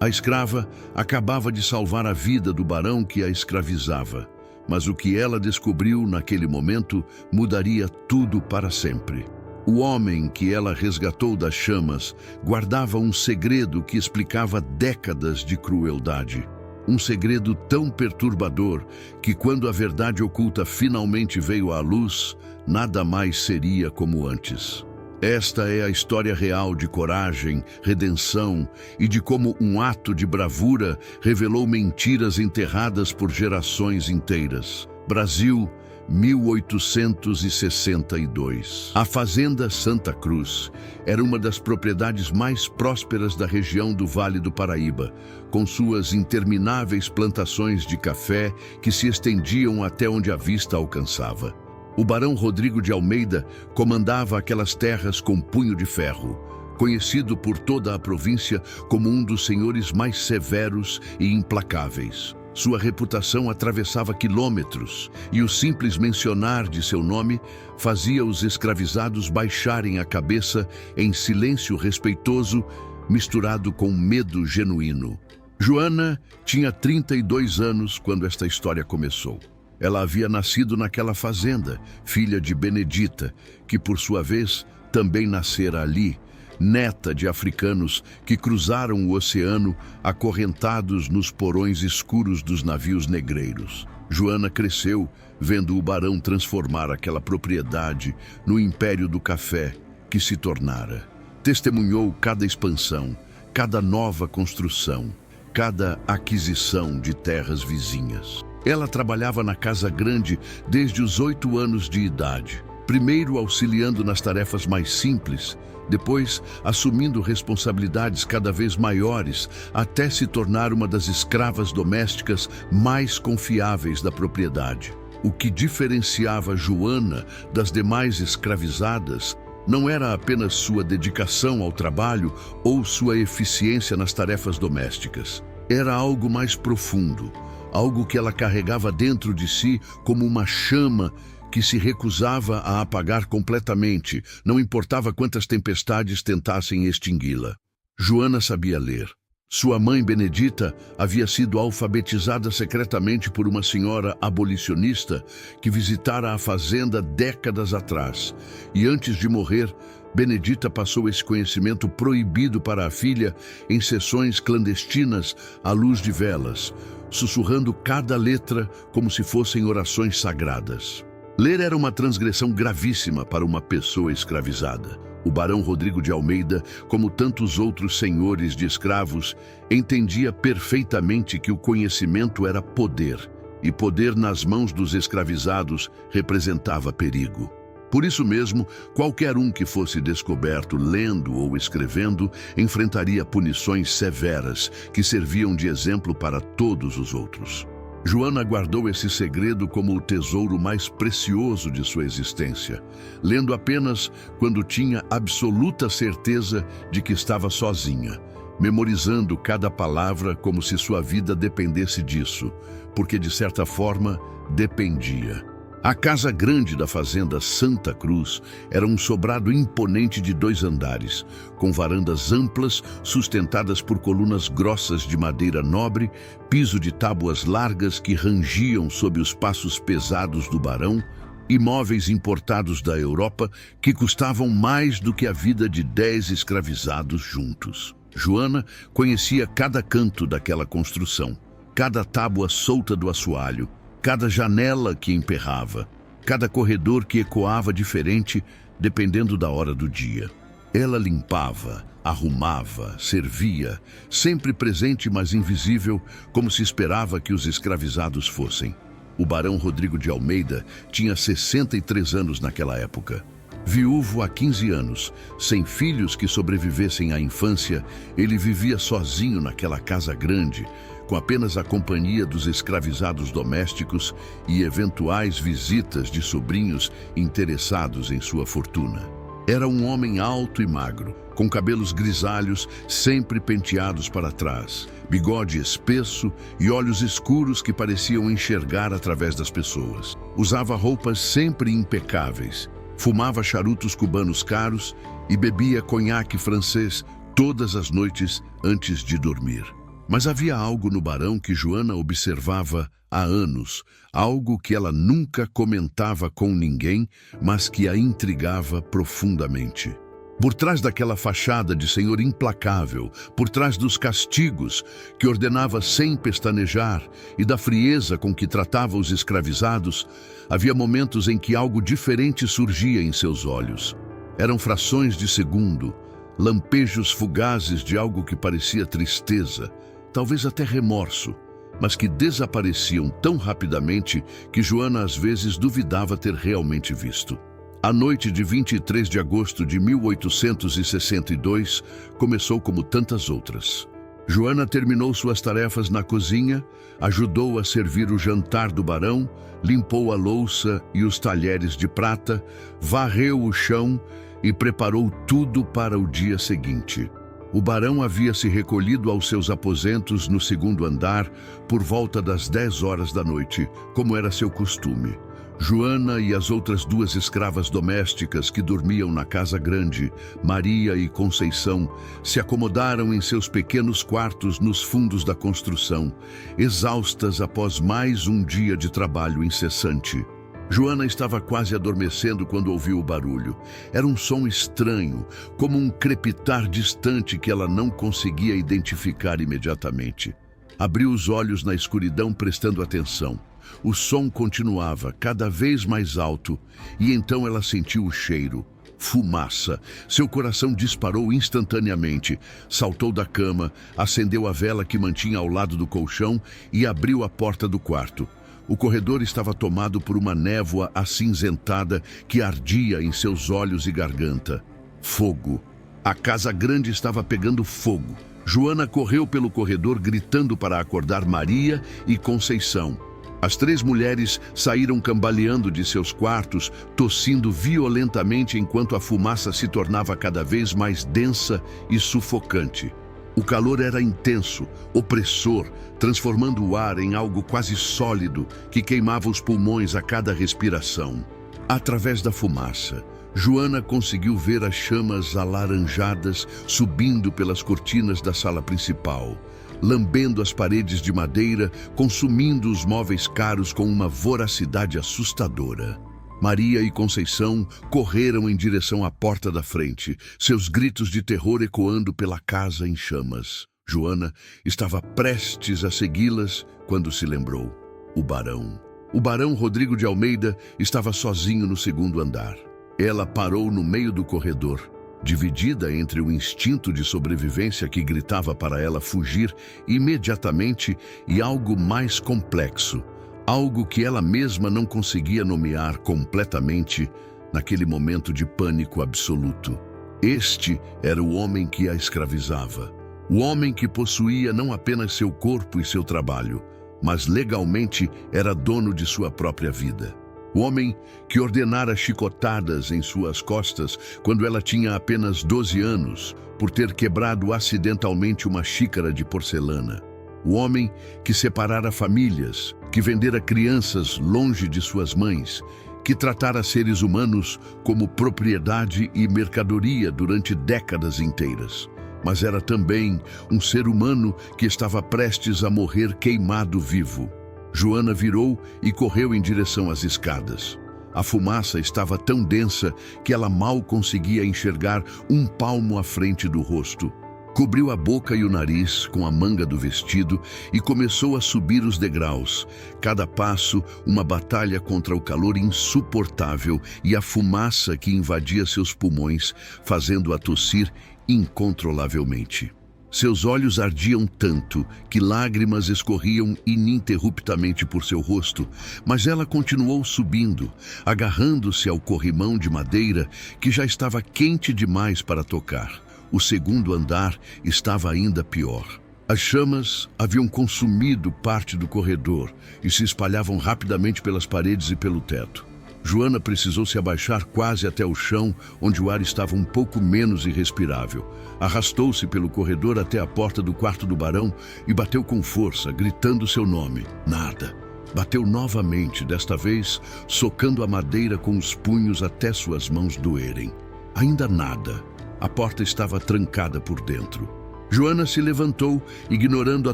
A escrava acabava de salvar a vida do barão que a escravizava, mas o que ela descobriu naquele momento mudaria tudo para sempre. O homem que ela resgatou das chamas guardava um segredo que explicava décadas de crueldade. Um segredo tão perturbador que, quando a verdade oculta finalmente veio à luz, nada mais seria como antes. Esta é a história real de coragem, redenção e de como um ato de bravura revelou mentiras enterradas por gerações inteiras. Brasil, 1862. A Fazenda Santa Cruz era uma das propriedades mais prósperas da região do Vale do Paraíba, com suas intermináveis plantações de café que se estendiam até onde a vista alcançava. O barão Rodrigo de Almeida comandava aquelas terras com punho de ferro, conhecido por toda a província como um dos senhores mais severos e implacáveis. Sua reputação atravessava quilômetros e o simples mencionar de seu nome fazia os escravizados baixarem a cabeça em silêncio respeitoso, misturado com medo genuíno. Joana tinha 32 anos quando esta história começou. Ela havia nascido naquela fazenda, filha de Benedita, que por sua vez também nascera ali, neta de africanos que cruzaram o oceano acorrentados nos porões escuros dos navios negreiros. Joana cresceu vendo o barão transformar aquela propriedade no império do café que se tornara. Testemunhou cada expansão, cada nova construção, cada aquisição de terras vizinhas. Ela trabalhava na Casa Grande desde os 8 anos de idade, primeiro auxiliando nas tarefas mais simples, depois assumindo responsabilidades cada vez maiores, até se tornar uma das escravas domésticas mais confiáveis da propriedade. O que diferenciava Joana das demais escravizadas não era apenas sua dedicação ao trabalho ou sua eficiência nas tarefas domésticas. Era algo mais profundo, algo que ela carregava dentro de si como uma chama que se recusava a apagar completamente, não importava quantas tempestades tentassem extingui-la. Joana sabia ler. Sua mãe Benedita havia sido alfabetizada secretamente por uma senhora abolicionista que visitara a fazenda décadas atrás. E antes de morrer, Benedita passou esse conhecimento proibido para a filha em sessões clandestinas à luz de velas, sussurrando cada letra como se fossem orações sagradas. Ler era uma transgressão gravíssima para uma pessoa escravizada. O barão Rodrigo de Almeida, como tantos outros senhores de escravos, entendia perfeitamente que o conhecimento era poder, e poder nas mãos dos escravizados representava perigo. Por isso mesmo, qualquer um que fosse descoberto lendo ou escrevendo enfrentaria punições severas que serviam de exemplo para todos os outros. Joana guardou esse segredo como o tesouro mais precioso de sua existência, lendo apenas quando tinha absoluta certeza de que estava sozinha, memorizando cada palavra como se sua vida dependesse disso, porque de certa forma dependia. A Casa Grande da Fazenda Santa Cruz era um sobrado imponente de 2 andares, com varandas amplas sustentadas por colunas grossas de madeira nobre, piso de tábuas largas que rangiam sob os passos pesados do barão, e móveis importados da Europa que custavam mais do que a vida de 10 escravizados juntos. Joana conhecia cada canto daquela construção, cada tábua solta do assoalho, cada janela que emperrava, cada corredor que ecoava diferente dependendo da hora do dia. Ela limpava, arrumava, servia, sempre presente mas invisível, como se esperava que os escravizados fossem. O barão Rodrigo de Almeida tinha 63 anos naquela época. Viúvo há 15 anos, sem filhos que sobrevivessem à infância, ele vivia sozinho naquela casa grande, com apenas a companhia dos escravizados domésticos e eventuais visitas de sobrinhos interessados em sua fortuna. Era um homem alto e magro, com cabelos grisalhos sempre penteados para trás, bigode espesso e olhos escuros que pareciam enxergar através das pessoas. Usava roupas sempre impecáveis, fumava charutos cubanos caros e bebia conhaque francês todas as noites antes de dormir. Mas havia algo no barão que Joana observava há anos, algo que ela nunca comentava com ninguém, mas que a intrigava profundamente. Por trás daquela fachada de senhor implacável, por trás dos castigos que ordenava sem pestanejar e da frieza com que tratava os escravizados, havia momentos em que algo diferente surgia em seus olhos. Eram frações de segundo, lampejos fugazes de algo que parecia tristeza, talvez até remorso, mas que desapareciam tão rapidamente que Joana às vezes duvidava ter realmente visto. A noite de 23 de agosto de 1862 começou como tantas outras. Joana terminou suas tarefas na cozinha, ajudou a servir o jantar do barão, limpou a louça e os talheres de prata, varreu o chão e preparou tudo para o dia seguinte. O barão havia se recolhido aos seus aposentos no segundo andar por volta das 10 horas da noite, como era seu costume. Joana e as outras duas escravas domésticas que dormiam na casa grande, Maria e Conceição, se acomodaram em seus pequenos quartos nos fundos da construção, exaustas após mais um dia de trabalho incessante. Joana estava quase adormecendo quando ouviu o barulho. Era um som estranho, como um crepitar distante que ela não conseguia identificar imediatamente. Abriu os olhos na escuridão, prestando atenção. O som continuava, cada vez mais alto, e então ela sentiu o cheiro. Fumaça. Seu coração disparou instantaneamente. Saltou da cama, acendeu a vela que mantinha ao lado do colchão e abriu a porta do quarto. O corredor estava tomado por uma névoa acinzentada que ardia em seus olhos e garganta. Fogo. A casa grande estava pegando fogo. Joana correu pelo corredor gritando para acordar Maria e Conceição. As três mulheres saíram cambaleando de seus quartos, tossindo violentamente enquanto a fumaça se tornava cada vez mais densa e sufocante. O calor era intenso, opressor, transformando o ar em algo quase sólido que queimava os pulmões a cada respiração. Através da fumaça, Joana conseguiu ver as chamas alaranjadas subindo pelas cortinas da sala principal, lambendo as paredes de madeira, consumindo os móveis caros com uma voracidade assustadora. Maria e Conceição correram em direção à porta da frente, seus gritos de terror ecoando pela casa em chamas. Joana estava prestes a segui-las quando se lembrou. O barão. O barão Rodrigo de Almeida estava sozinho no segundo andar. Ela parou no meio do corredor, dividida entre o instinto de sobrevivência que gritava para ela fugir imediatamente e algo mais complexo, algo que ela mesma não conseguia nomear completamente naquele momento de pânico absoluto. Este era o homem que a escravizava, o homem que possuía não apenas seu corpo e seu trabalho, mas legalmente era dono de sua própria vida. O homem que ordenara chicotadas em suas costas quando ela tinha apenas 12 anos, por ter quebrado acidentalmente uma xícara de porcelana. O homem que separara famílias, que vendera crianças longe de suas mães, que tratara seres humanos como propriedade e mercadoria durante décadas inteiras. Mas era também um ser humano que estava prestes a morrer queimado vivo. Joana virou e correu em direção às escadas. A fumaça estava tão densa que ela mal conseguia enxergar um palmo à frente do rosto. Cobriu a boca e o nariz com a manga do vestido e começou a subir os degraus. Cada passo, uma batalha contra o calor insuportável e a fumaça que invadia seus pulmões, fazendo-a tossir incontrolavelmente. Seus olhos ardiam tanto que lágrimas escorriam ininterruptamente por seu rosto, mas ela continuou subindo, agarrando-se ao corrimão de madeira que já estava quente demais para tocar. O segundo andar estava ainda pior. As chamas haviam consumido parte do corredor e se espalhavam rapidamente pelas paredes e pelo teto. Joana precisou se abaixar quase até o chão, onde o ar estava um pouco menos irrespirável. Arrastou-se pelo corredor até a porta do quarto do barão e bateu com força, gritando seu nome. Nada. Bateu novamente, desta vez socando a madeira com os punhos até suas mãos doerem. Ainda nada. A porta estava trancada por dentro. Joana se levantou, ignorando a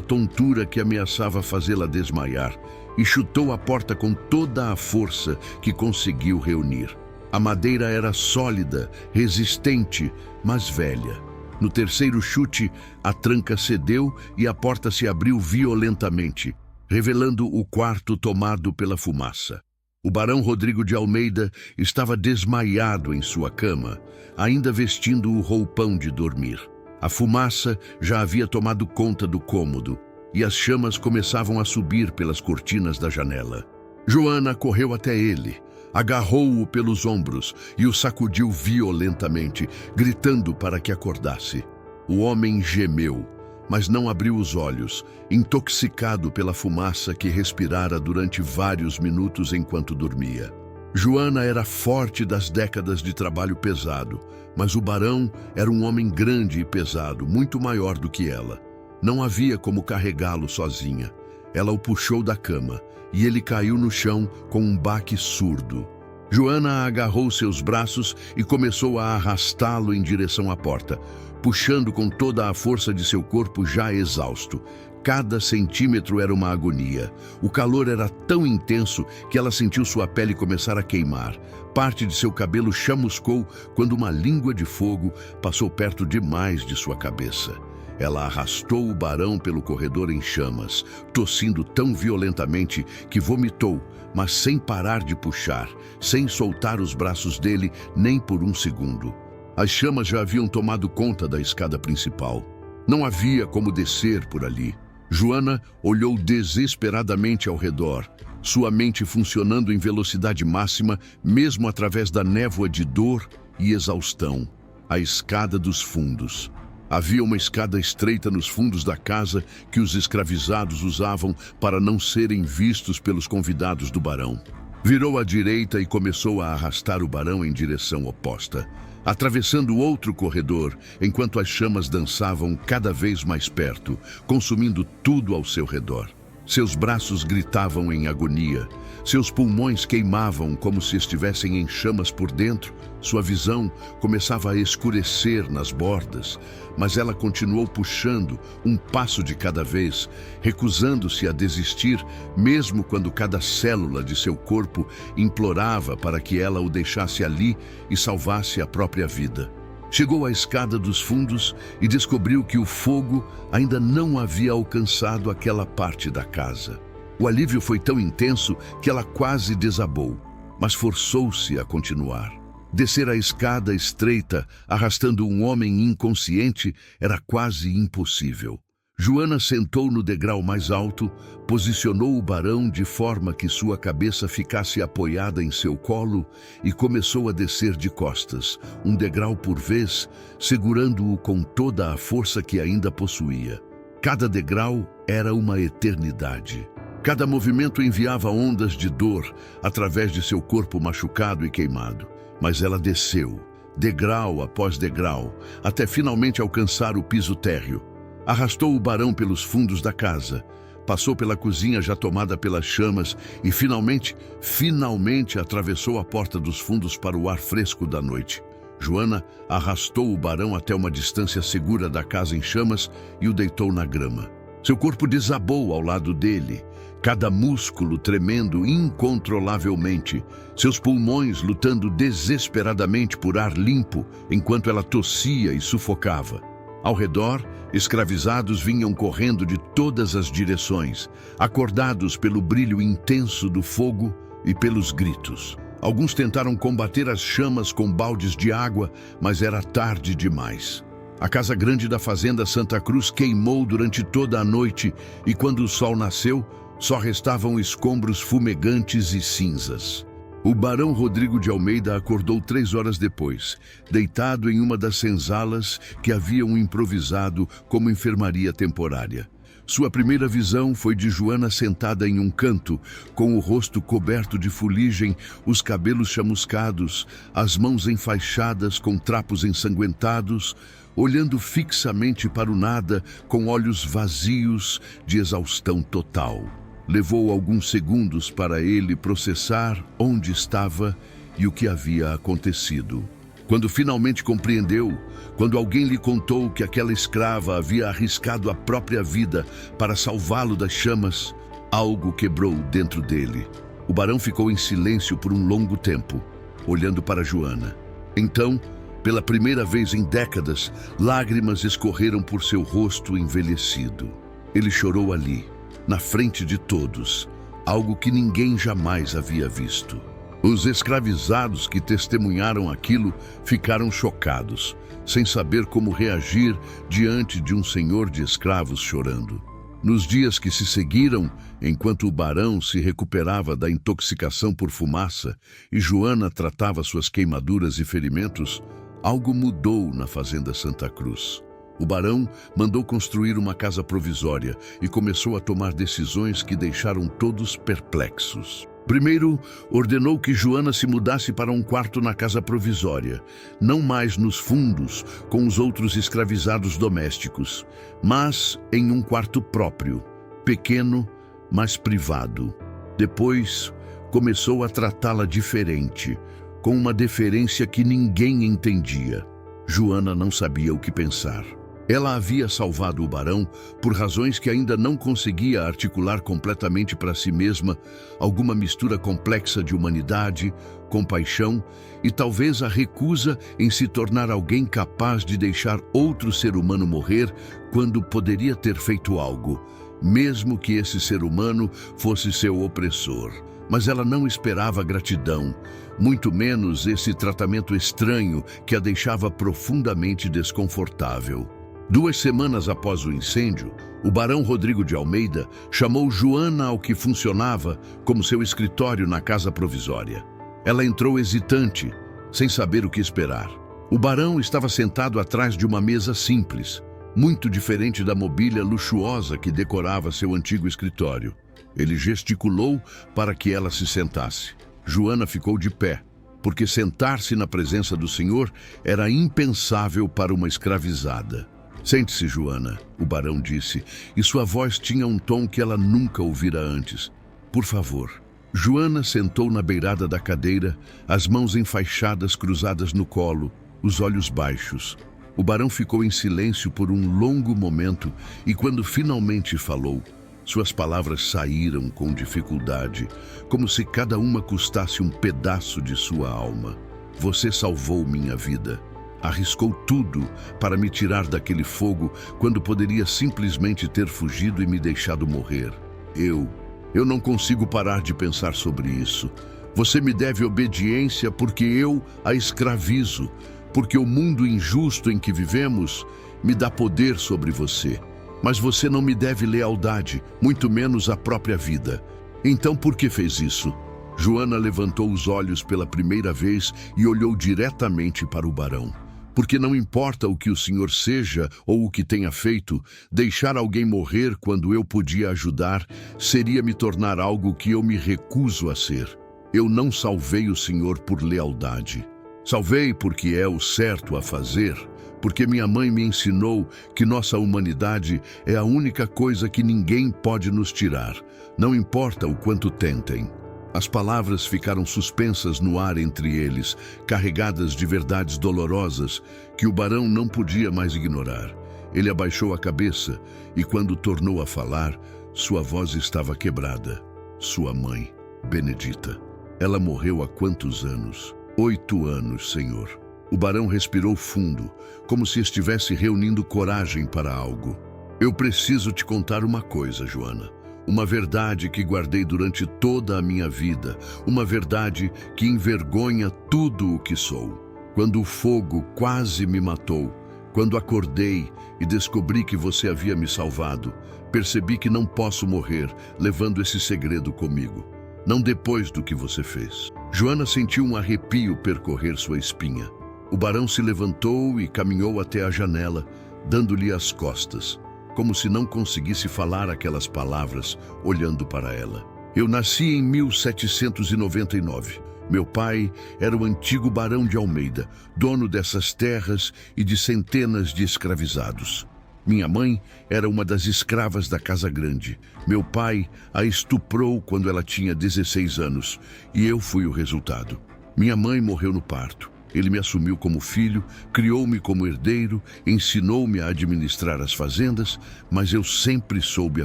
tontura que ameaçava fazê-la desmaiar, e chutou a porta com toda a força que conseguiu reunir. A madeira era sólida, resistente, mas velha. No terceiro chute, a tranca cedeu e a porta se abriu violentamente, revelando o quarto tomado pela fumaça. O barão Rodrigo de Almeida estava desmaiado em sua cama, ainda vestindo o roupão de dormir. A fumaça já havia tomado conta do cômodo e as chamas começavam a subir pelas cortinas da janela. Joana correu até ele, agarrou-o pelos ombros e o sacudiu violentamente, gritando para que acordasse. O homem gemeu, mas não abriu os olhos, intoxicado pela fumaça que respirara durante vários minutos enquanto dormia. Joana era forte das décadas de trabalho pesado, mas o barão era um homem grande e pesado, muito maior do que ela. Não havia como carregá-lo sozinha. Ela o puxou da cama e ele caiu no chão com um baque surdo. Joana agarrou seus braços e começou a arrastá-lo em direção à porta, puxando com toda a força de seu corpo já exausto. Cada centímetro era uma agonia. O calor era tão intenso que ela sentiu sua pele começar a queimar. Parte de seu cabelo chamuscou quando uma língua de fogo passou perto demais de sua cabeça. Ela arrastou o barão pelo corredor em chamas, tossindo tão violentamente que vomitou, mas sem parar de puxar, sem soltar os braços dele nem por um segundo. As chamas já haviam tomado conta da escada principal. Não havia como descer por ali. Joana olhou desesperadamente ao redor, sua mente funcionando em velocidade máxima, mesmo através da névoa de dor e exaustão. A escada dos fundos. Havia uma escada estreita nos fundos da casa que os escravizados usavam para não serem vistos pelos convidados do barão. Virou à direita e começou a arrastar o barão em direção oposta, atravessando outro corredor, enquanto as chamas dançavam cada vez mais perto, consumindo tudo ao seu redor. Seus braços gritavam em agonia, seus pulmões queimavam como se estivessem em chamas por dentro. Sua visão começava a escurecer nas bordas, mas ela continuou puxando, um passo de cada vez, recusando-se a desistir, mesmo quando cada célula de seu corpo implorava para que ela o deixasse ali e salvasse a própria vida. Chegou à escada dos fundos e descobriu que o fogo ainda não havia alcançado aquela parte da casa. O alívio foi tão intenso que ela quase desabou, mas forçou-se a continuar. Descer a escada estreita, arrastando um homem inconsciente, era quase impossível. Joana sentou no degrau mais alto, posicionou o barão de forma que sua cabeça ficasse apoiada em seu colo e começou a descer de costas, um degrau por vez, segurando-o com toda a força que ainda possuía. Cada degrau era uma eternidade. Cada movimento enviava ondas de dor através de seu corpo machucado e queimado. Mas ela desceu, degrau após degrau, até finalmente alcançar o piso térreo. Arrastou o barão pelos fundos da casa, passou pela cozinha já tomada pelas chamas e finalmente atravessou a porta dos fundos para o ar fresco da noite. Joana arrastou o barão até uma distância segura da casa em chamas e o deitou na grama. Seu corpo desabou ao lado dele, cada músculo tremendo incontrolavelmente, seus pulmões lutando desesperadamente por ar limpo enquanto ela tossia e sufocava. Ao redor, escravizados vinham correndo de todas as direções, acordados pelo brilho intenso do fogo e pelos gritos. Alguns tentaram combater as chamas com baldes de água, mas era tarde demais. A casa grande da fazenda Santa Cruz queimou durante toda a noite e quando o sol nasceu, só restavam escombros fumegantes e cinzas. O barão Rodrigo de Almeida acordou 3 horas depois, deitado em uma das senzalas que haviam improvisado como enfermaria temporária. Sua primeira visão foi de Joana sentada em um canto, com o rosto coberto de fuligem, os cabelos chamuscados, as mãos enfaixadas com trapos ensanguentados, olhando fixamente para o nada com olhos vazios de exaustão total. Levou alguns segundos para ele processar onde estava e o que havia acontecido. Quando finalmente compreendeu, quando alguém lhe contou que aquela escrava havia arriscado a própria vida para salvá-lo das chamas, algo quebrou dentro dele. O barão ficou em silêncio por um longo tempo, olhando para Joana. Então, pela primeira vez em décadas, lágrimas escorreram por seu rosto envelhecido. Ele chorou ali, na frente de todos, algo que ninguém jamais havia visto. Os escravizados que testemunharam aquilo ficaram chocados, sem saber como reagir diante de um senhor de escravos chorando. Nos dias que se seguiram, enquanto o barão se recuperava da intoxicação por fumaça e Joana tratava suas queimaduras e ferimentos, algo mudou na fazenda Santa Cruz. O barão mandou construir uma casa provisória e começou a tomar decisões que deixaram todos perplexos. Primeiro, ordenou que Joana se mudasse para um quarto na casa provisória, não mais nos fundos com os outros escravizados domésticos, mas em um quarto próprio, pequeno, mas privado. Depois, começou a tratá-la diferente, com uma deferência que ninguém entendia. Joana não sabia o que pensar. Ela havia salvado o barão por razões que ainda não conseguia articular completamente para si mesma, alguma mistura complexa de humanidade, compaixão e talvez a recusa em se tornar alguém capaz de deixar outro ser humano morrer quando poderia ter feito algo, mesmo que esse ser humano fosse seu opressor. Mas ela não esperava gratidão, muito menos esse tratamento estranho que a deixava profundamente desconfortável. 2 semanas após o incêndio, o barão Rodrigo de Almeida chamou Joana ao que funcionava como seu escritório na casa provisória. Ela entrou hesitante, sem saber o que esperar. O barão estava sentado atrás de uma mesa simples, muito diferente da mobília luxuosa que decorava seu antigo escritório. Ele gesticulou para que ela se sentasse. Joana ficou de pé, porque sentar-se na presença do senhor era impensável para uma escravizada. "Sente-se, Joana", o barão disse, e sua voz tinha um tom que ela nunca ouvira antes. "Por favor." Joana sentou na beirada da cadeira, as mãos enfaixadas cruzadas no colo, os olhos baixos. O barão ficou em silêncio por um longo momento e quando finalmente falou, suas palavras saíram com dificuldade, como se cada uma custasse um pedaço de sua alma. "Você salvou minha vida. Arriscou tudo para me tirar daquele fogo quando poderia simplesmente ter fugido e me deixado morrer. Eu não consigo parar de pensar sobre isso. Você me deve obediência porque eu a escravizo, porque o mundo injusto em que vivemos me dá poder sobre você. Mas você não me deve lealdade, muito menos a própria vida. Então por que fez isso?" Joana levantou os olhos pela primeira vez e olhou diretamente para o barão. "Porque não importa o que o senhor seja ou o que tenha feito, deixar alguém morrer quando eu podia ajudar seria me tornar algo que eu me recuso a ser. Eu não salvei o senhor por lealdade. Salvei porque é o certo a fazer, porque minha mãe me ensinou que nossa humanidade é a única coisa que ninguém pode nos tirar, não importa o quanto tentem." As palavras ficaram suspensas no ar entre eles, carregadas de verdades dolorosas que o barão não podia mais ignorar. Ele abaixou a cabeça e, quando tornou a falar, sua voz estava quebrada. Sua mãe, Benedita. Ela morreu há quantos anos? 8 anos, senhor. O barão respirou fundo, como se estivesse reunindo coragem para algo. "Eu preciso te contar uma coisa, Joana. Uma verdade que guardei durante toda a minha vida, uma verdade que envergonha tudo o que sou. Quando o fogo quase me matou, quando acordei e descobri que você havia me salvado, percebi que não posso morrer levando esse segredo comigo. Não depois do que você fez." Joana sentiu um arrepio percorrer sua espinha. O barão se levantou e caminhou até a janela, dando-lhe as costas, como se não conseguisse falar aquelas palavras, olhando para ela. "Eu nasci em 1799. Meu pai era o antigo barão de Almeida, dono dessas terras e de centenas de escravizados. Minha mãe era uma das escravas da Casa Grande. Meu pai a estuprou quando ela tinha 16 anos e eu fui o resultado. Minha mãe morreu no parto. Ele me assumiu como filho, criou-me como herdeiro, ensinou-me a administrar as fazendas, mas eu sempre soube a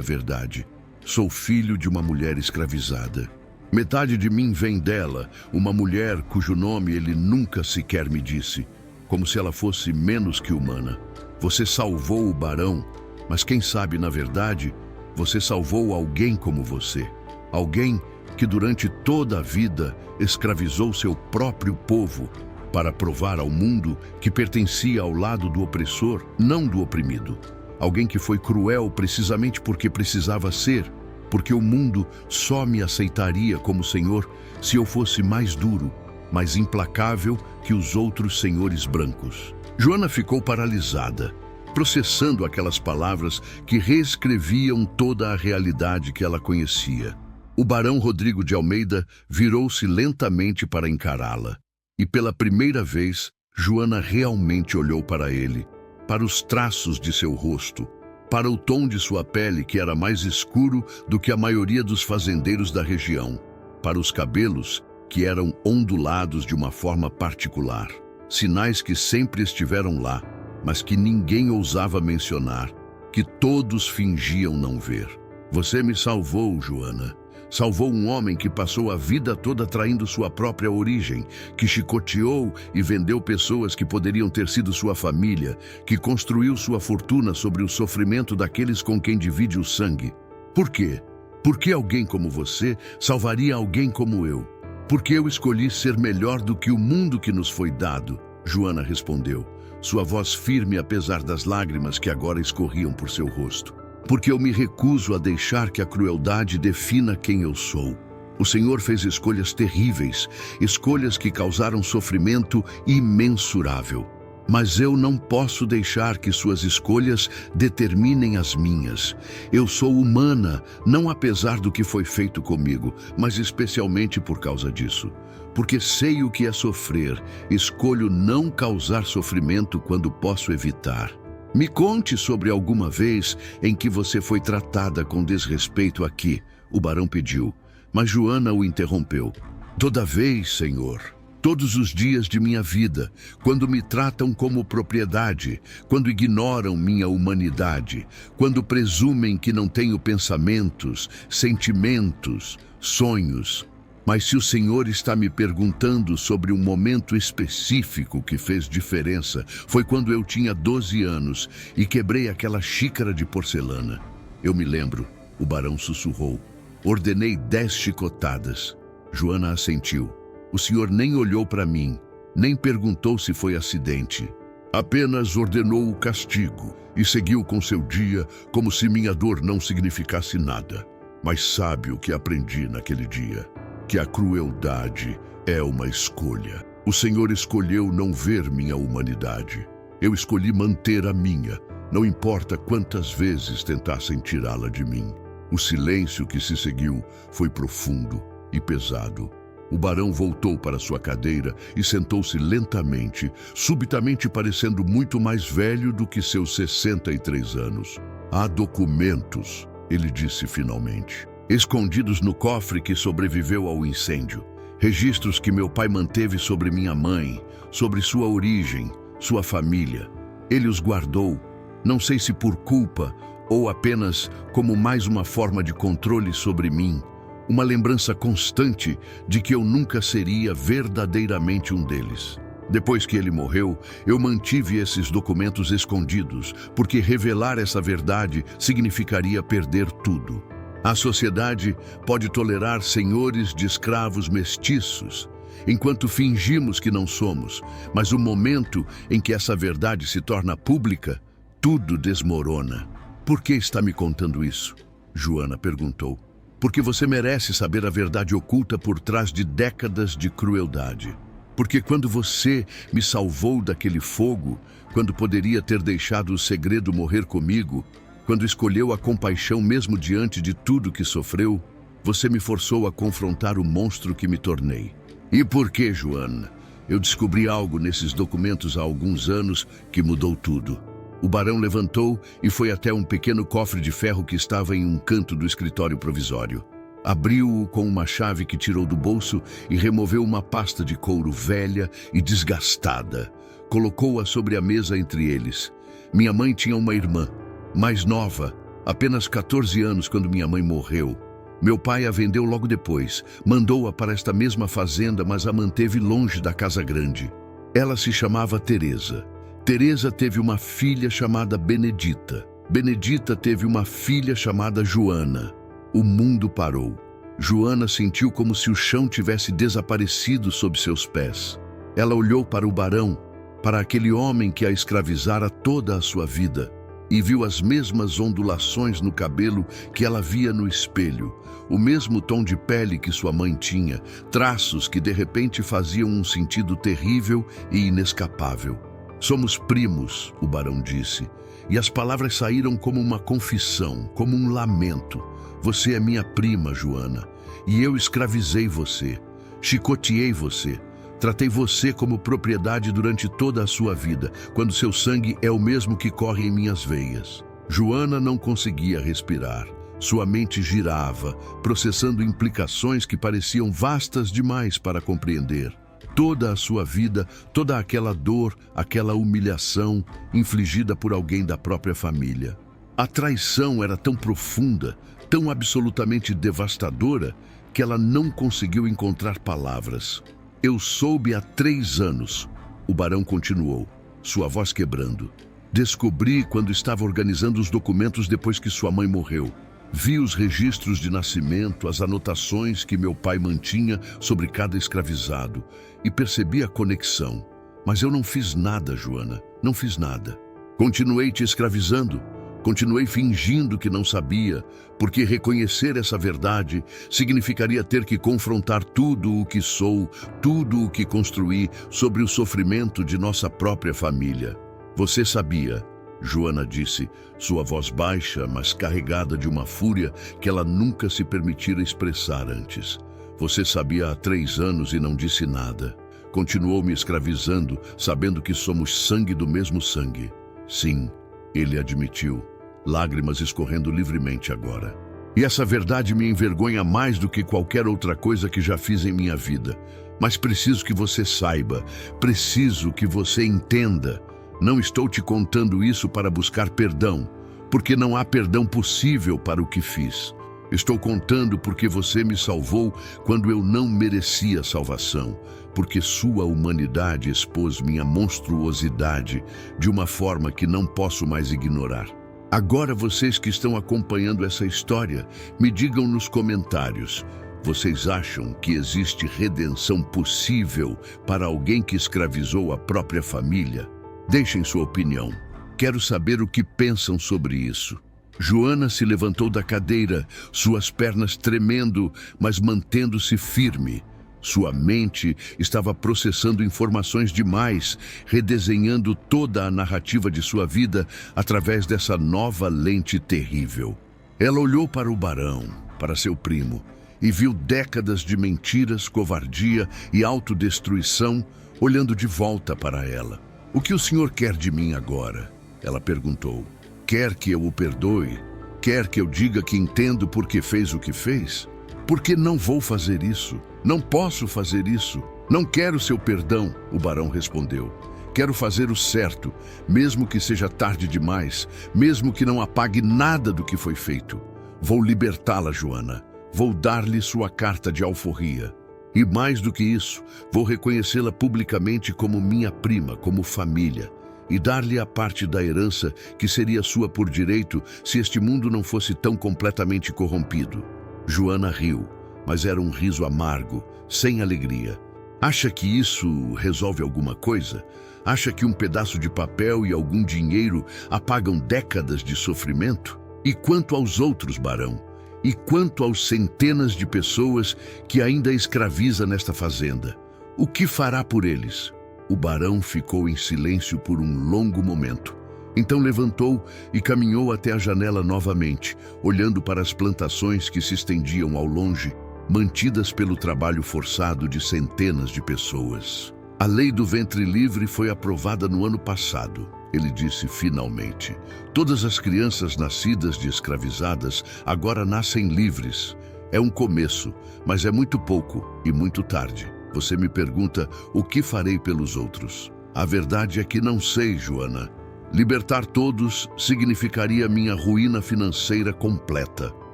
verdade. Sou filho de uma mulher escravizada. Metade de mim vem dela, uma mulher cujo nome ele nunca sequer me disse, como se ela fosse menos que humana. Você salvou o barão, mas quem sabe, na verdade, você salvou alguém como você. Alguém que durante toda a vida escravizou seu próprio povo para provar ao mundo que pertencia ao lado do opressor, não do oprimido. Alguém que foi cruel precisamente porque precisava ser, porque o mundo só me aceitaria como senhor se eu fosse mais duro, mais implacável que os outros senhores brancos. Joana ficou paralisada, processando aquelas palavras que reescreviam toda a realidade que ela conhecia. O barão Rodrigo de Almeida virou-se lentamente para encará-la. E pela primeira vez, Joana realmente olhou para ele, para os traços de seu rosto, para o tom de sua pele que era mais escuro do que a maioria dos fazendeiros da região, para os cabelos que eram ondulados de uma forma particular, sinais que sempre estiveram lá, mas que ninguém ousava mencionar, que todos fingiam não ver. Você me salvou, Joana. Salvou um homem que passou a vida toda traindo sua própria origem, que chicoteou e vendeu pessoas que poderiam ter sido sua família, que construiu sua fortuna sobre o sofrimento daqueles com quem divide o sangue. Por quê? Por que alguém como você salvaria alguém como eu? Porque eu escolhi ser melhor do que o mundo que nos foi dado, Joana respondeu, sua voz firme apesar das lágrimas que agora escorriam por seu rosto. Porque eu me recuso a deixar que a crueldade defina quem eu sou. O Senhor fez escolhas terríveis, escolhas que causaram sofrimento imensurável. Mas eu não posso deixar que suas escolhas determinem as minhas. Eu sou humana, não apesar do que foi feito comigo, mas especialmente por causa disso. Porque sei o que é sofrer, escolho não causar sofrimento quando posso evitar. Me conte sobre alguma vez em que você foi tratada com desrespeito aqui, o barão pediu, mas Joana o interrompeu. Toda vez, Senhor, todos os dias de minha vida, quando me tratam como propriedade, quando ignoram minha humanidade, quando presumem que não tenho pensamentos, sentimentos, sonhos. Mas se o Senhor está me perguntando sobre um momento específico que fez diferença, foi quando eu tinha 12 anos e quebrei aquela xícara de porcelana. Eu me lembro, o barão sussurrou. Ordenei 10 chicotadas. Joana assentiu. O senhor nem olhou para mim, nem perguntou se foi acidente. Apenas ordenou o castigo e seguiu com seu dia como se minha dor não significasse nada. Mas sabe o que aprendi naquele dia? Que a crueldade é uma escolha. O Senhor escolheu não ver minha humanidade. Eu escolhi manter a minha, não importa quantas vezes tentassem tirá-la de mim. O silêncio que se seguiu foi profundo e pesado. O barão voltou para sua cadeira e sentou-se lentamente, subitamente parecendo muito mais velho do que seus 63 anos. Há documentos, ele disse finalmente. Escondidos no cofre que sobreviveu ao incêndio. Registros que meu pai manteve sobre minha mãe, sobre sua origem, sua família. Ele os guardou, não sei se por culpa ou apenas como mais uma forma de controle sobre mim, uma lembrança constante de que eu nunca seria verdadeiramente um deles. Depois que ele morreu, eu mantive esses documentos escondidos, porque revelar essa verdade significaria perder tudo. A sociedade pode tolerar senhores de escravos mestiços, enquanto fingimos que não somos, mas o momento em que essa verdade se torna pública, tudo desmorona. Por que está me contando isso? Joana perguntou. Porque você merece saber a verdade oculta por trás de décadas de crueldade. Porque quando você me salvou daquele fogo, quando poderia ter deixado o segredo morrer comigo, quando escolheu a compaixão mesmo diante de tudo que sofreu, você me forçou a confrontar o monstro que me tornei. E por que, Joana? Eu descobri algo nesses documentos há alguns anos que mudou tudo. O barão levantou e foi até um pequeno cofre de ferro que estava em um canto do escritório provisório. Abriu-o com uma chave que tirou do bolso e removeu uma pasta de couro velha e desgastada. Colocou-a sobre a mesa entre eles. Minha mãe tinha uma irmã, mais nova, apenas 14 anos quando minha mãe morreu. Meu pai a vendeu logo depois, mandou-a para esta mesma fazenda, mas a manteve longe da casa grande. Ela se chamava Teresa. Teresa teve uma filha chamada Benedita. Benedita teve uma filha chamada Joana. O mundo parou. Joana sentiu como se o chão tivesse desaparecido sob seus pés. Ela olhou para o barão, para aquele homem que a escravizara toda a sua vida, e viu as mesmas ondulações no cabelo que ela via no espelho, o mesmo tom de pele que sua mãe tinha, traços que de repente faziam um sentido terrível e inescapável. Somos primos, o barão disse, e as palavras saíram como uma confissão, como um lamento. Você é minha prima, Joana, e eu escravizei você, chicoteei você, tratei você como propriedade durante toda a sua vida, quando seu sangue é o mesmo que corre em minhas veias. Joana não conseguia respirar. Sua mente girava, processando implicações que pareciam vastas demais para compreender. Toda a sua vida, toda aquela dor, aquela humilhação infligida por alguém da própria família. A traição era tão profunda, tão absolutamente devastadora, que ela não conseguiu encontrar palavras. Eu soube há 3 anos, o barão continuou, sua voz quebrando. Descobri quando estava organizando os documentos depois que sua mãe morreu. Vi os registros de nascimento, as anotações que meu pai mantinha sobre cada escravizado e percebi a conexão. Mas eu não fiz nada, Joana, não fiz nada. Continuei te escravizando, continuei fingindo que não sabia, porque reconhecer essa verdade significaria ter que confrontar tudo o que sou, tudo o que construí sobre o sofrimento de nossa própria família. Você sabia, Joana disse, sua voz baixa, mas carregada de uma fúria que ela nunca se permitira expressar antes. Você sabia há 3 anos e não disse nada. Continuou me escravizando, sabendo que somos sangue do mesmo sangue. Sim, ele admitiu, lágrimas escorrendo livremente agora. E essa verdade me envergonha mais do que qualquer outra coisa que já fiz em minha vida. Mas preciso que você saiba, preciso que você entenda. Não estou te contando isso para buscar perdão, porque não há perdão possível para o que fiz. Estou contando porque você me salvou quando eu não merecia salvação, porque sua humanidade expôs minha monstruosidade de uma forma que não posso mais ignorar. Agora vocês que estão acompanhando essa história, me digam nos comentários, vocês acham que existe redenção possível para alguém que escravizou a própria família? Deixem sua opinião. Quero saber o que pensam sobre isso. Joana se levantou da cadeira, suas pernas tremendo, mas mantendo-se firme. Sua mente estava processando informações demais, redesenhando toda a narrativa de sua vida através dessa nova lente terrível. Ela olhou para o barão, para seu primo, e viu décadas de mentiras, covardia e autodestruição olhando de volta para ela. O que o senhor quer de mim agora? Ela perguntou. Quer que eu o perdoe? Quer que eu diga que entendo por que fez o que fez? Porque não vou fazer isso. Não posso fazer isso. Não quero seu perdão, o barão respondeu. Quero fazer o certo, mesmo que seja tarde demais, mesmo que não apague nada do que foi feito. Vou libertá-la, Joana. Vou dar-lhe sua carta de alforria. E mais do que isso, vou reconhecê-la publicamente como minha prima, como família, e dar-lhe a parte da herança que seria sua por direito se este mundo não fosse tão completamente corrompido. Joana riu, mas era um riso amargo, sem alegria. Acha que isso resolve alguma coisa? Acha que um pedaço de papel e algum dinheiro apagam décadas de sofrimento? E quanto aos outros, barão? E quanto aos centenas de pessoas que ainda escraviza nesta fazenda? O que fará por eles? O barão ficou em silêncio por um longo momento. Então levantou e caminhou até a janela novamente, olhando para as plantações que se estendiam ao longe, mantidas pelo trabalho forçado de centenas de pessoas. A lei do ventre livre foi aprovada no ano passado, ele disse finalmente. Todas as crianças nascidas de escravizadas agora nascem livres. É um começo, mas é muito pouco e muito tarde. Você me pergunta o que farei pelos outros. A verdade é que não sei, Joana. Libertar todos significaria minha ruína financeira completa.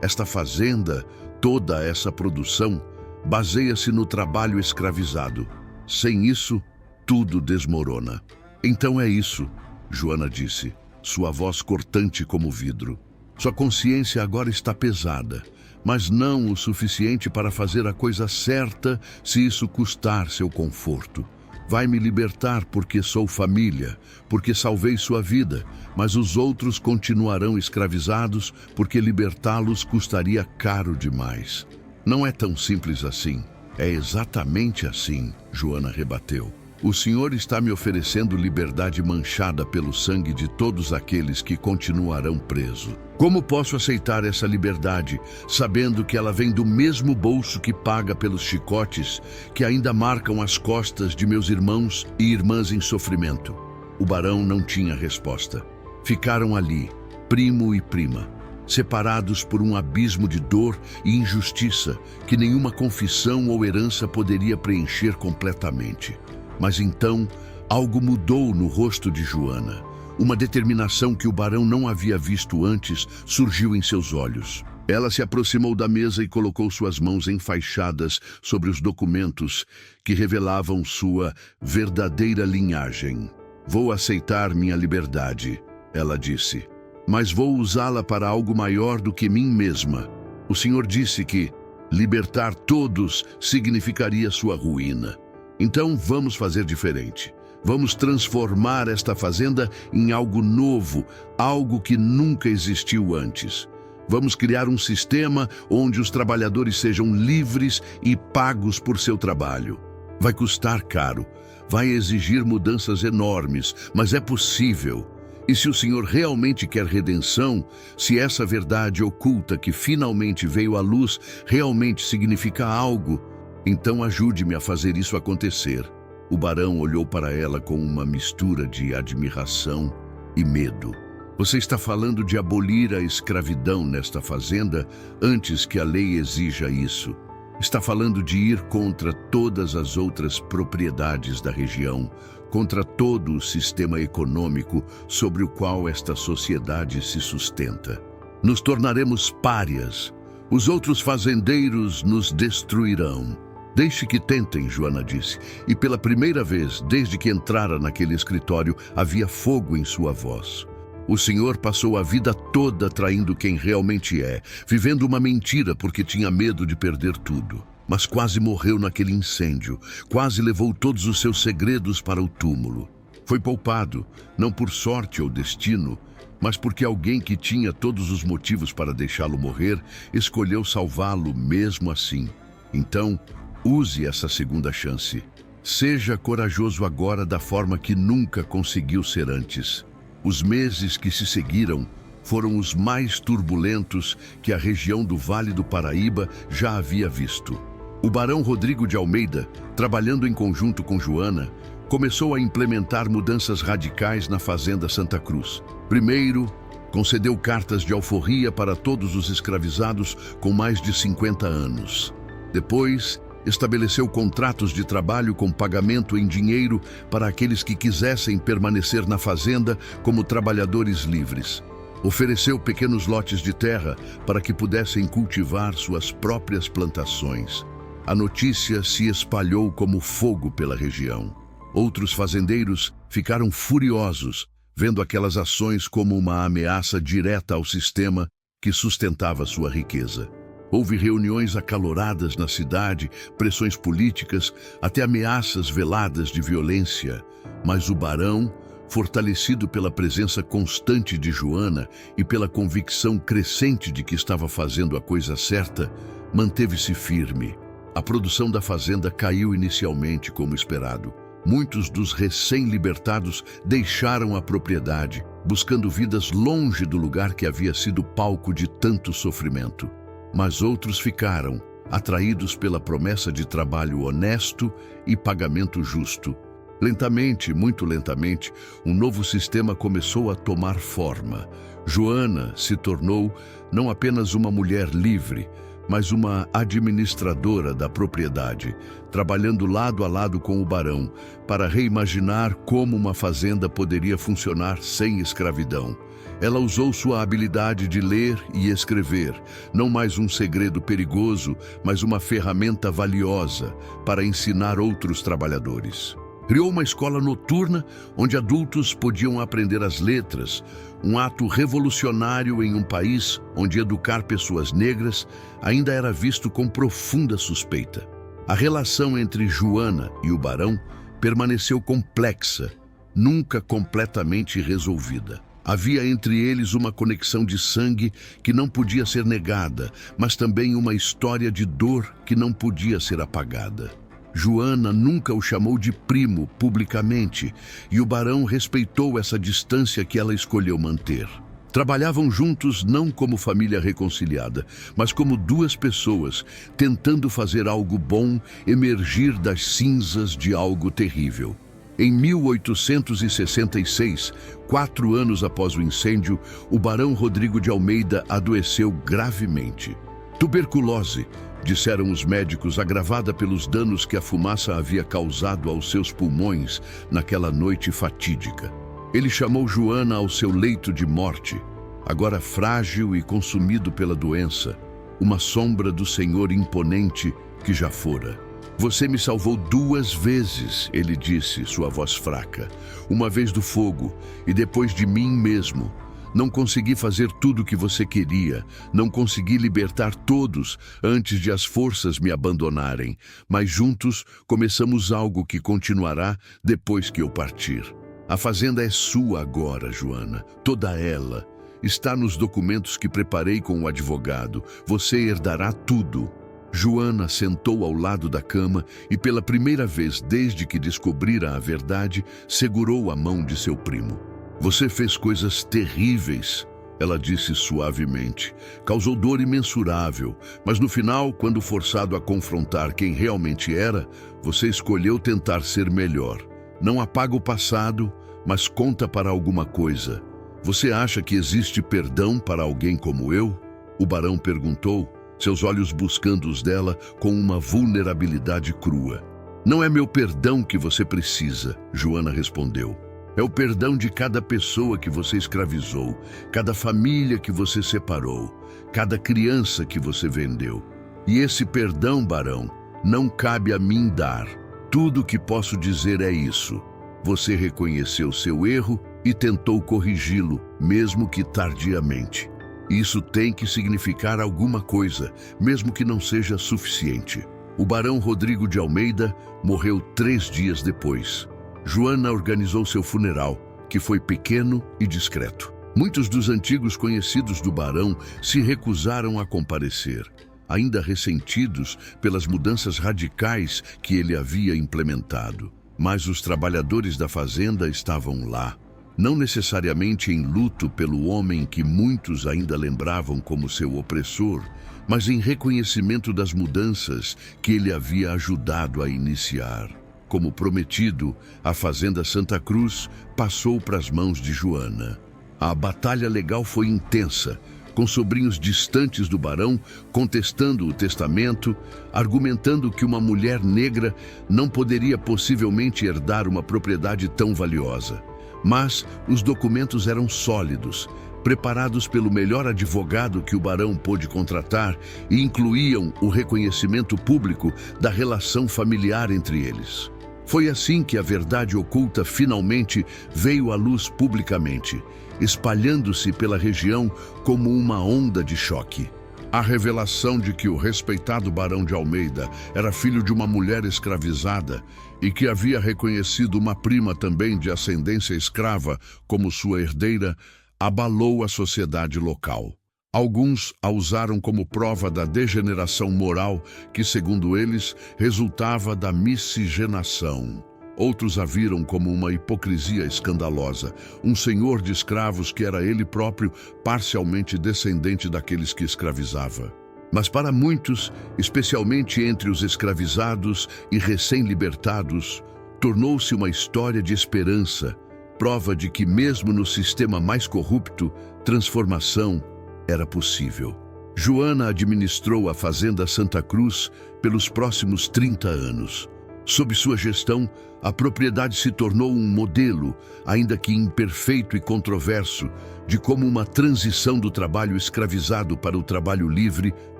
Esta fazenda, toda essa produção, baseia-se no trabalho escravizado. Sem isso, tudo desmorona. Então é isso, Joana disse, sua voz cortante como vidro. Sua consciência agora está pesada, mas não o suficiente para fazer a coisa certa se isso custar seu conforto. Vai me libertar porque sou família, porque salvei sua vida, mas os outros continuarão escravizados porque libertá-los custaria caro demais. Não é tão simples assim. É exatamente assim, Joana rebateu. O Senhor está me oferecendo liberdade manchada pelo sangue de todos aqueles que continuarão presos. Como posso aceitar essa liberdade, sabendo que ela vem do mesmo bolso que paga pelos chicotes que ainda marcam as costas de meus irmãos e irmãs em sofrimento? O barão não tinha resposta. Ficaram ali, primo e prima, separados por um abismo de dor e injustiça que nenhuma confissão ou herança poderia preencher completamente. Mas então, algo mudou no rosto de Joana. Uma determinação que o barão não havia visto antes surgiu em seus olhos. Ela se aproximou da mesa e colocou suas mãos enfaixadas sobre os documentos que revelavam sua verdadeira linhagem. Vou aceitar minha liberdade, ela disse, mas vou usá-la para algo maior do que mim mesma. O Senhor disse que libertar todos significaria sua ruína. Então vamos fazer diferente. Vamos transformar esta fazenda em algo novo, algo que nunca existiu antes. Vamos criar um sistema onde os trabalhadores sejam livres e pagos por seu trabalho. Vai custar caro, vai exigir mudanças enormes, mas é possível. E se o Senhor realmente quer redenção, se essa verdade oculta que finalmente veio à luz realmente significa algo, então ajude-me a fazer isso acontecer. O barão olhou para ela com uma mistura de admiração e medo. Você está falando de abolir a escravidão nesta fazenda antes que a lei exija isso. Está falando de ir contra todas as outras propriedades da região, contra todo o sistema econômico sobre o qual esta sociedade se sustenta. Nos tornaremos párias. Os outros fazendeiros nos destruirão. Deixe que tentem, Joana disse, e pela primeira vez, desde que entrara naquele escritório, havia fogo em sua voz. O Senhor passou a vida toda traindo quem realmente é, vivendo uma mentira porque tinha medo de perder tudo. Mas quase morreu naquele incêndio, quase levou todos os seus segredos para o túmulo. Foi poupado, não por sorte ou destino, mas porque alguém que tinha todos os motivos para deixá-lo morrer, escolheu salvá-lo mesmo assim. Então, use essa segunda chance. Seja corajoso agora da forma que nunca conseguiu ser antes. Os meses que se seguiram foram os mais turbulentos que a região do Vale do Paraíba já havia visto. O barão Rodrigo de Almeida, trabalhando em conjunto com Joana, começou a implementar mudanças radicais na Fazenda Santa Cruz. Primeiro, concedeu cartas de alforria para todos os escravizados com mais de 50 anos. Depois, estabeleceu contratos de trabalho com pagamento em dinheiro para aqueles que quisessem permanecer na fazenda como trabalhadores livres. Ofereceu pequenos lotes de terra para que pudessem cultivar suas próprias plantações. A notícia se espalhou como fogo pela região. Outros fazendeiros ficaram furiosos, vendo aquelas ações como uma ameaça direta ao sistema que sustentava sua riqueza. Houve reuniões acaloradas na cidade, pressões políticas, até ameaças veladas de violência. Mas o barão, fortalecido pela presença constante de Joana e pela convicção crescente de que estava fazendo a coisa certa, manteve-se firme. A produção da fazenda caiu inicialmente como esperado. Muitos dos recém-libertados deixaram a propriedade, buscando vidas longe do lugar que havia sido palco de tanto sofrimento. Mas outros ficaram, atraídos pela promessa de trabalho honesto e pagamento justo. Lentamente, muito lentamente, um novo sistema começou a tomar forma. Joana se tornou não apenas uma mulher livre, mas uma administradora da propriedade, trabalhando lado a lado com o barão para reimaginar como uma fazenda poderia funcionar sem escravidão. Ela usou sua habilidade de ler e escrever, não mais um segredo perigoso, mas uma ferramenta valiosa para ensinar outros trabalhadores. Criou uma escola noturna onde adultos podiam aprender as letras, um ato revolucionário em um país onde educar pessoas negras ainda era visto com profunda suspeita. A relação entre Joana e o barão permaneceu complexa, nunca completamente resolvida. Havia entre eles uma conexão de sangue que não podia ser negada, mas também uma história de dor que não podia ser apagada. Joana nunca o chamou de primo publicamente, e o barão respeitou essa distância que ela escolheu manter. Trabalhavam juntos não como família reconciliada, mas como duas pessoas tentando fazer algo bom emergir das cinzas de algo terrível. Em 1866, 4 anos após o incêndio, o barão Rodrigo de Almeida adoeceu gravemente. Tuberculose, disseram os médicos, agravada pelos danos que a fumaça havia causado aos seus pulmões naquela noite fatídica. Ele chamou Joana ao seu leito de morte, agora frágil e consumido pela doença, uma sombra do Senhor imponente que já fora. Você me salvou 2 vezes, ele disse, sua voz fraca. Uma vez do fogo e depois de mim mesmo. Não consegui fazer tudo o que você queria, não consegui libertar todos antes de as forças me abandonarem, mas juntos começamos algo que continuará depois que eu partir. A fazenda é sua agora, Joana, toda ela. Está nos documentos que preparei com o advogado. Você herdará tudo. Joana sentou ao lado da cama e, pela primeira vez desde que descobrira a verdade, segurou a mão de seu primo. Você fez coisas terríveis, ela disse suavemente. Causou dor imensurável, mas no final, quando forçado a confrontar quem realmente era, você escolheu tentar ser melhor. Não apaga o passado, mas conta para alguma coisa. Você acha que existe perdão para alguém como eu? O barão perguntou, seus olhos buscando os dela com uma vulnerabilidade crua. Não é meu perdão que você precisa, Joana respondeu. É o perdão de cada pessoa que você escravizou, cada família que você separou, cada criança que você vendeu. E esse perdão, barão, não cabe a mim dar. Tudo o que posso dizer é isso. Você reconheceu seu erro e tentou corrigi-lo, mesmo que tardiamente. Isso tem que significar alguma coisa, mesmo que não seja suficiente. O barão Rodrigo de Almeida morreu 3 dias depois. Joana organizou seu funeral, que foi pequeno e discreto. Muitos dos antigos conhecidos do barão se recusaram a comparecer, ainda ressentidos pelas mudanças radicais que ele havia implementado. Mas os trabalhadores da fazenda estavam lá, não necessariamente em luto pelo homem que muitos ainda lembravam como seu opressor, mas em reconhecimento das mudanças que ele havia ajudado a iniciar. Como prometido, a Fazenda Santa Cruz passou para as mãos de Joana. A batalha legal foi intensa, com sobrinhos distantes do barão contestando o testamento, argumentando que uma mulher negra não poderia possivelmente herdar uma propriedade tão valiosa. Mas os documentos eram sólidos, preparados pelo melhor advogado que o barão pôde contratar e incluíam o reconhecimento público da relação familiar entre eles. Foi assim que a verdade oculta finalmente veio à luz publicamente, espalhando-se pela região como uma onda de choque. A revelação de que o respeitado barão de Almeida era filho de uma mulher escravizada e que havia reconhecido uma prima também de ascendência escrava como sua herdeira, abalou a sociedade local. Alguns a usaram como prova da degeneração moral que, segundo eles, resultava da miscigenação. Outros a viram como uma hipocrisia escandalosa, um senhor de escravos que era ele próprio parcialmente descendente daqueles que escravizava. Mas para muitos, especialmente entre os escravizados e recém-libertados, tornou-se uma história de esperança, prova de que mesmo no sistema mais corrupto, transformação era possível. Joana administrou a Fazenda Santa Cruz pelos próximos 30 anos. Sob sua gestão, a propriedade se tornou um modelo, ainda que imperfeito e controverso, de como uma transição do trabalho escravizado para o trabalho livre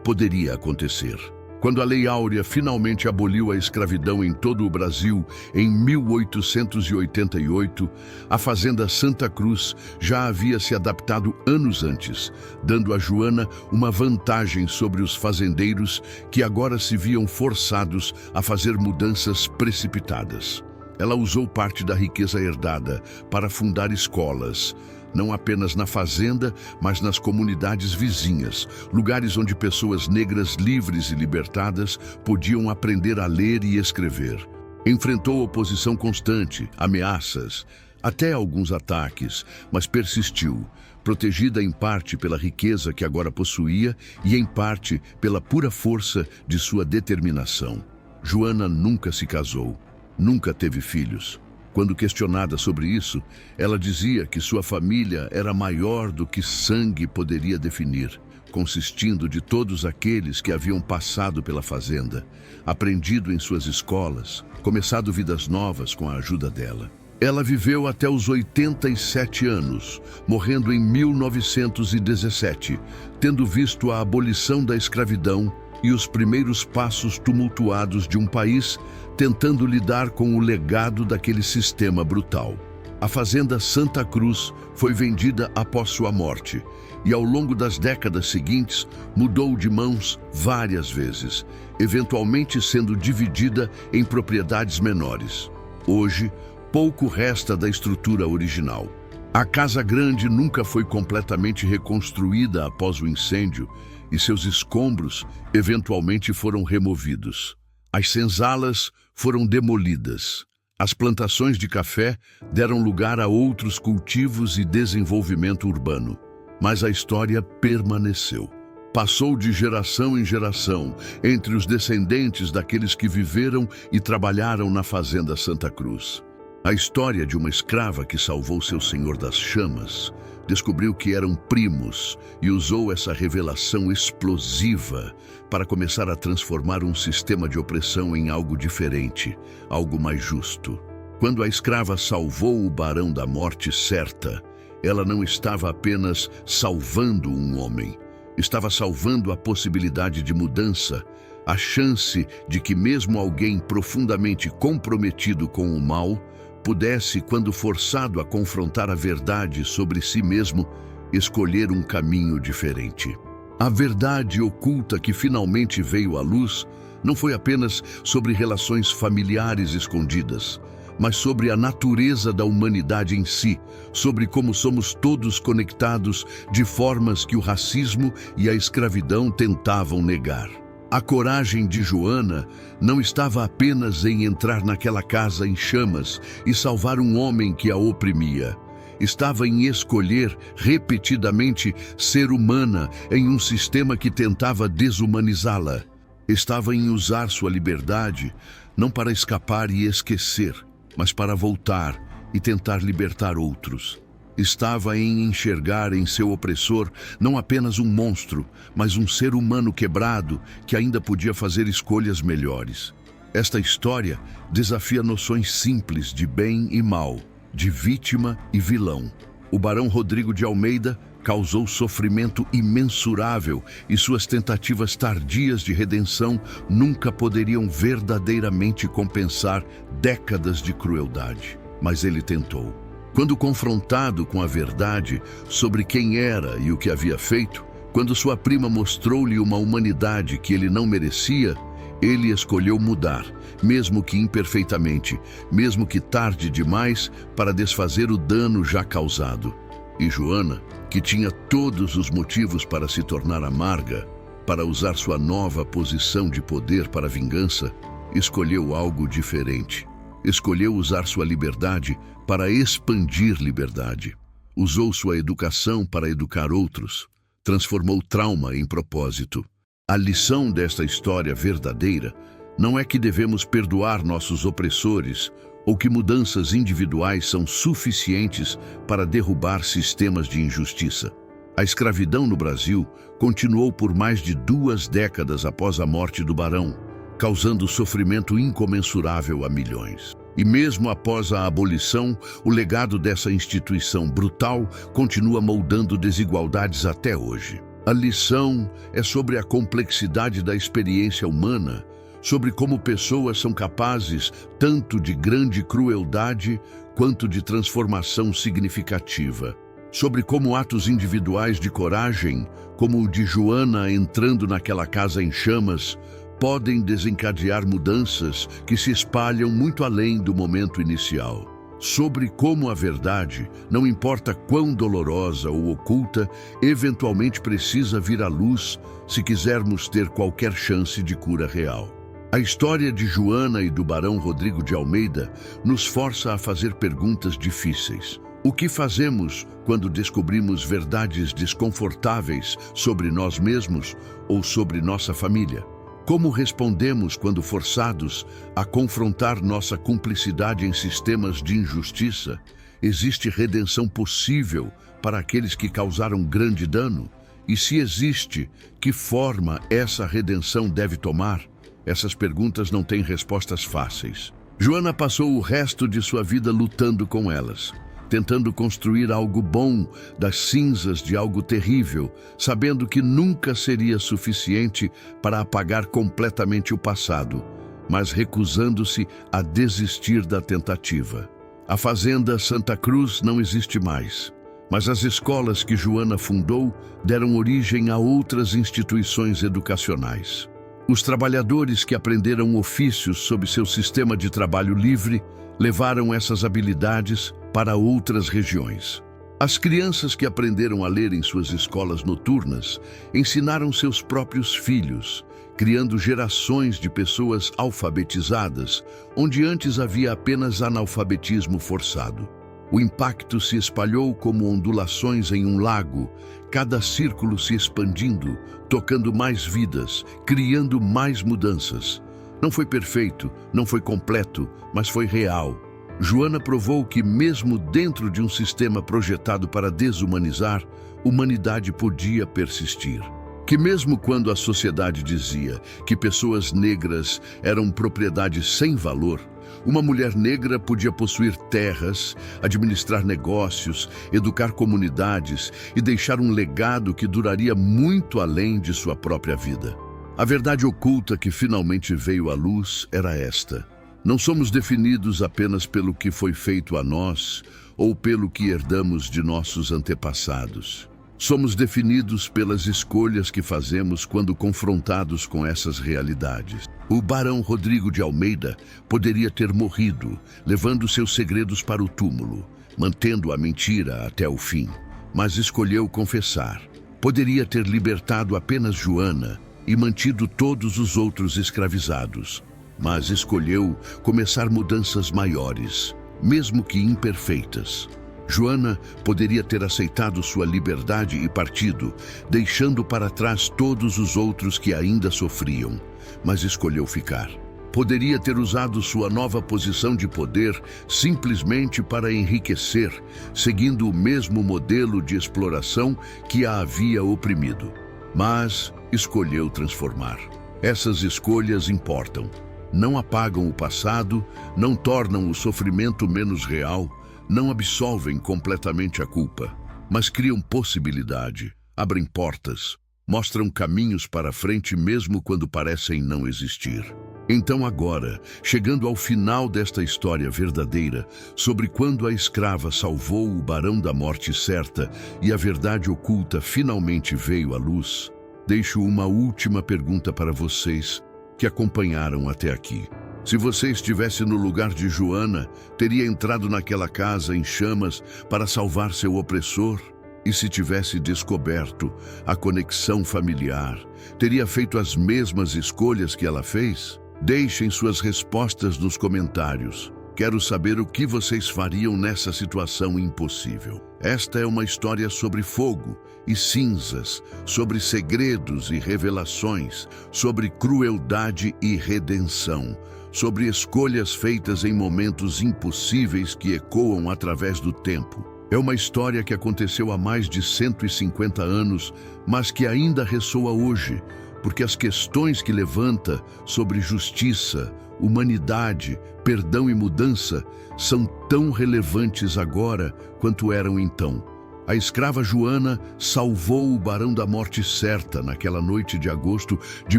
poderia acontecer. Quando a Lei Áurea finalmente aboliu a escravidão em todo o Brasil, em 1888, a Fazenda Santa Cruz já havia se adaptado anos antes, dando a Joana uma vantagem sobre os fazendeiros que agora se viam forçados a fazer mudanças precipitadas. Ela usou parte da riqueza herdada para fundar escolas, não apenas na fazenda, mas nas comunidades vizinhas, lugares onde pessoas negras livres e libertadas podiam aprender a ler e escrever. Enfrentou oposição constante, ameaças, até alguns ataques, mas persistiu, protegida em parte pela riqueza que agora possuía e em parte pela pura força de sua determinação. Joana nunca se casou, nunca teve filhos. Quando questionada sobre isso, ela dizia que sua família era maior do que sangue poderia definir, consistindo de todos aqueles que haviam passado pela fazenda, aprendido em suas escolas, começado vidas novas com a ajuda dela. Ela viveu até os 87 anos, morrendo em 1917, tendo visto a abolição da escravidão e os primeiros passos tumultuados de um país tentando lidar com o legado daquele sistema brutal. A Fazenda Santa Cruz foi vendida após sua morte e, ao longo das décadas seguintes, mudou de mãos várias vezes, eventualmente sendo dividida em propriedades menores. Hoje, pouco resta da estrutura original. A Casa Grande nunca foi completamente reconstruída após o incêndio e seus escombros eventualmente foram removidos. As senzalas foram demolidas. As plantações de café deram lugar a outros cultivos e desenvolvimento urbano. Mas a história permaneceu. Passou de geração em geração entre os descendentes daqueles que viveram e trabalharam na Fazenda Santa Cruz. A história de uma escrava que salvou seu senhor das chamas, descobriu que eram primos e usou essa revelação explosiva para começar a transformar um sistema de opressão em algo diferente, algo mais justo. Quando a escrava salvou o barão da morte certa, ela não estava apenas salvando um homem, estava salvando a possibilidade de mudança, a chance de que mesmo alguém profundamente comprometido com o mal pudesse, quando forçado a confrontar a verdade sobre si mesmo, escolher um caminho diferente. A verdade oculta que finalmente veio à luz não foi apenas sobre relações familiares escondidas, mas sobre a natureza da humanidade em si, sobre como somos todos conectados de formas que o racismo e a escravidão tentavam negar. A coragem de Joana não estava apenas em entrar naquela casa em chamas e salvar um homem que a oprimia. Estava em escolher repetidamente ser humana em um sistema que tentava desumanizá-la. Estava em usar sua liberdade não para escapar e esquecer, mas para voltar e tentar libertar outros. Estava em enxergar em seu opressor não apenas um monstro, mas um ser humano quebrado que ainda podia fazer escolhas melhores. Esta história desafia noções simples de bem e mal, de vítima e vilão. O barão Rodrigo de Almeida causou sofrimento imensurável e suas tentativas tardias de redenção nunca poderiam verdadeiramente compensar décadas de crueldade. Mas ele tentou. Quando confrontado com a verdade sobre quem era e o que havia feito, quando sua prima mostrou-lhe uma humanidade que ele não merecia, ele escolheu mudar, mesmo que imperfeitamente, mesmo que tarde demais, para desfazer o dano já causado. E Joana, que tinha todos os motivos para se tornar amarga, para usar sua nova posição de poder para a vingança, escolheu algo diferente. Escolheu usar sua liberdade para expandir liberdade. Usou sua educação para educar outros. Transformou trauma em propósito. A lição desta história verdadeira não é que devemos perdoar nossos opressores ou que mudanças individuais são suficientes para derrubar sistemas de injustiça. A escravidão no Brasil continuou por mais de 2 décadas após a morte do barão, causando sofrimento incomensurável a milhões. E mesmo após a abolição, o legado dessa instituição brutal continua moldando desigualdades até hoje. A lição é sobre a complexidade da experiência humana, sobre como pessoas são capazes tanto de grande crueldade quanto de transformação significativa. Sobre como atos individuais de coragem, como o de Joana entrando naquela casa em chamas, podem desencadear mudanças que se espalham muito além do momento inicial. Sobre como a verdade, não importa quão dolorosa ou oculta, eventualmente precisa vir à luz se quisermos ter qualquer chance de cura real. A história de Joana e do barão Rodrigo de Almeida nos força a fazer perguntas difíceis. O que fazemos quando descobrimos verdades desconfortáveis sobre nós mesmos ou sobre nossa família? Como respondemos quando forçados a confrontar nossa cumplicidade em sistemas de injustiça? Existe redenção possível para aqueles que causaram grande dano? E se existe, que forma essa redenção deve tomar? Essas perguntas não têm respostas fáceis. Joana passou o resto de sua vida lutando com elas, tentando construir algo bom das cinzas de algo terrível, sabendo que nunca seria suficiente para apagar completamente o passado, mas recusando-se a desistir da tentativa. A Fazenda Santa Cruz não existe mais, mas as escolas que Joana fundou deram origem a outras instituições educacionais. Os trabalhadores que aprenderam ofícios sob seu sistema de trabalho livre levaram essas habilidades para outras regiões. As crianças que aprenderam a ler em suas escolas noturnas ensinaram seus próprios filhos, criando gerações de pessoas alfabetizadas, onde antes havia apenas analfabetismo forçado. O impacto se espalhou como ondulações em um lago, cada círculo se expandindo, tocando mais vidas, criando mais mudanças. Não foi perfeito, não foi completo, mas foi real. Joana provou que, mesmo dentro de um sistema projetado para desumanizar, humanidade podia persistir. Que mesmo quando a sociedade dizia que pessoas negras eram propriedade sem valor, uma mulher negra podia possuir terras, administrar negócios, educar comunidades e deixar um legado que duraria muito além de sua própria vida. A verdade oculta que finalmente veio à luz era esta: não somos definidos apenas pelo que foi feito a nós ou pelo que herdamos de nossos antepassados. Somos definidos pelas escolhas que fazemos quando confrontados com essas realidades. O barão Rodrigo de Almeida poderia ter morrido, levando seus segredos para o túmulo, mantendo a mentira até o fim, mas escolheu confessar. Poderia ter libertado apenas Joana e mantido todos os outros escravizados, mas escolheu começar mudanças maiores, mesmo que imperfeitas. Joana poderia ter aceitado sua liberdade e partido, deixando para trás todos os outros que ainda sofriam, mas escolheu ficar. Poderia ter usado sua nova posição de poder simplesmente para enriquecer, seguindo o mesmo modelo de exploração que a havia oprimido. Mas escolheu transformar. Essas escolhas importam. Não apagam o passado, não tornam o sofrimento menos real, não absolvem completamente a culpa, mas criam possibilidade, abrem portas, mostram caminhos para frente mesmo quando parecem não existir. Então agora, chegando ao final desta história verdadeira, sobre quando a escrava salvou o barão da morte certa e a verdade oculta finalmente veio à luz, deixo uma última pergunta para vocês que acompanharam até aqui. Se você estivesse no lugar de Joana, teria entrado naquela casa em chamas para salvar seu opressor? E se tivesse descoberto a conexão familiar, teria feito as mesmas escolhas que ela fez? Deixem suas respostas nos comentários. Quero saber o que vocês fariam nessa situação impossível. Esta é uma história sobre fogo e cinzas, sobre segredos e revelações, sobre crueldade e redenção, sobre escolhas feitas em momentos impossíveis que ecoam através do tempo. É uma história que aconteceu há mais de 150 anos, mas que ainda ressoa hoje, porque as questões que levanta sobre justiça, humanidade, perdão e mudança são tão relevantes agora quanto eram então. A escrava Joana salvou o Barão da Morte Certa naquela noite de agosto de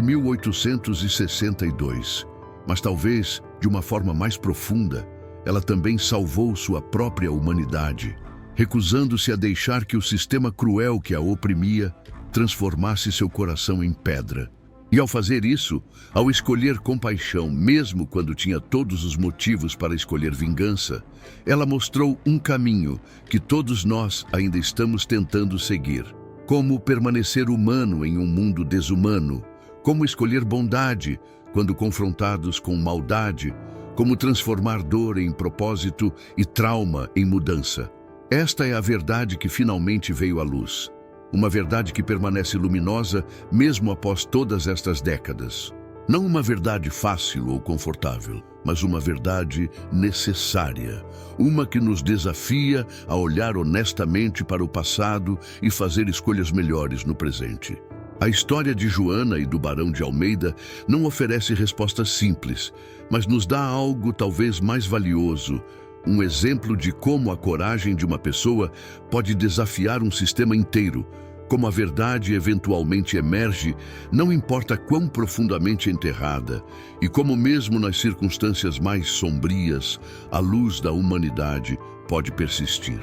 1862. Mas talvez, de uma forma mais profunda, ela também salvou sua própria humanidade, recusando-se a deixar que o sistema cruel que a oprimia transformasse seu coração em pedra. E ao fazer isso, ao escolher compaixão, mesmo quando tinha todos os motivos para escolher vingança, ela mostrou um caminho que todos nós ainda estamos tentando seguir. Como permanecer humano em um mundo desumano, como escolher bondade quando confrontados com maldade, como transformar dor em propósito e trauma em mudança. Esta é a verdade que finalmente veio à luz. Uma verdade que permanece luminosa mesmo após todas estas décadas. Não uma verdade fácil ou confortável, mas uma verdade necessária. Uma que nos desafia a olhar honestamente para o passado e fazer escolhas melhores no presente. A história de Joana e do Barão de Almeida não oferece respostas simples, mas nos dá algo talvez mais valioso. Um exemplo de como a coragem de uma pessoa pode desafiar um sistema inteiro, como a verdade eventualmente emerge, não importa quão profundamente enterrada, e como mesmo nas circunstâncias mais sombrias, a luz da humanidade pode persistir.